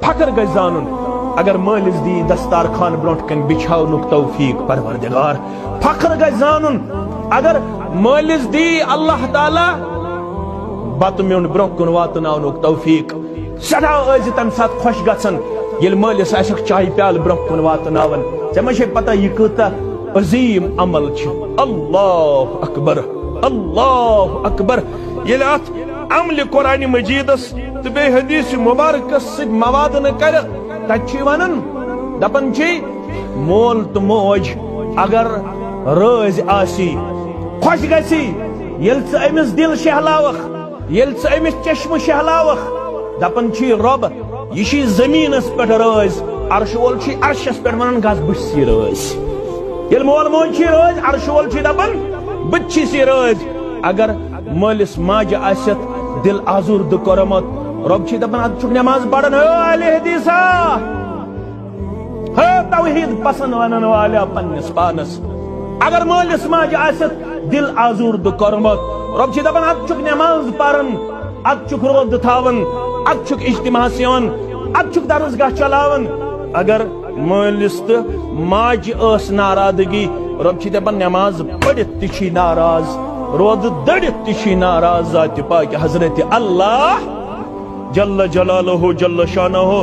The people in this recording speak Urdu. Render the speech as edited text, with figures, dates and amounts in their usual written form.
فخر گژھِ زانُن اگر مٲلِس دی دستار خان برونٛٹھ کَنۍ بِچھاونُک توفیق پروردگار. فخر گژھِ زانُن اگر مٲلِس دی اللہ تعالیٰ بتہٕ میوٚن برونٛہہ کُن واتناونُک توفیق. سٮ۪ٹھاہ ٲسۍ تَمہِ ساتہٕ خۄش گژھان ییٚلہِ مٲلِس آسٮ۪کھ چایہِ پیالہٕ برونٛہہ کُن واتناوان. ژےٚ ما چھے پتہ یہِ کۭژاہ عظیٖم عمل چھِ. اللہ اکبر اللہ اکبر. ییٚلہِ اتھ عملہِ قرآنِ مجیٖدس تہٕ بیٚیہِ حدیٖث مُبارکس سۭتۍ موادنہٕ کرِ تتہِ چھِ ونان دپان چھِ مول تہٕ موج اگر رٲضۍ آسی خۄش گژھی ییٚلہِ ژٕ أمِس دل شہلاوکھ ییٚلہِ ژٕ أمِس چشمہٕ شہلاوکھ دپان چھی رۄب یہِ چھی زٔمیٖنس پٮ۪ٹھ رٲضۍ عرشہٕ وول چھی عرشس پٮ۪ٹھ ونان گژھ بہٕ چھُس یہِ رٲضۍ. ییٚلہِ مول موج چھی رٲضۍ عرشہٕ وول چھی دپان بہٕ تہِ چھُس یہِ رٲضۍ. اگر مٲلِس ماجہِ آسٮ۪تھ دل آزوردٕ کوٚرمُت رۄب چھی دپان ادٕ چھُکھ نٮ۪ماز پران ہو اہلِ حدیثا ہو توحیٖد پسند ونن والیو پننِس پانس. اگر مٲلِس ماجہِ آسٮ۪تھ دل آزوردٕ کوٚرمُت رۄب چھی دپان ادٕ چھُکھ نٮ۪ماز پران ادٕ چھُکھ روزٕ تھاوان ادٕ چھُکھ اجتماعس یِوان ادٕ چھُکھ درسگاہ چلاوان. اگر مٲلِس تہٕ ماجہِ ٲس ناراضگی رۄب چھی دپان نٮ۪ماز پٔرِتھ تہِ چھی ناراض روزٕ دٔرِتھ تہِ چھی ناراض. ذاتِ پاکہِ حضرتِ اللہ جل جلالہ جل شانہ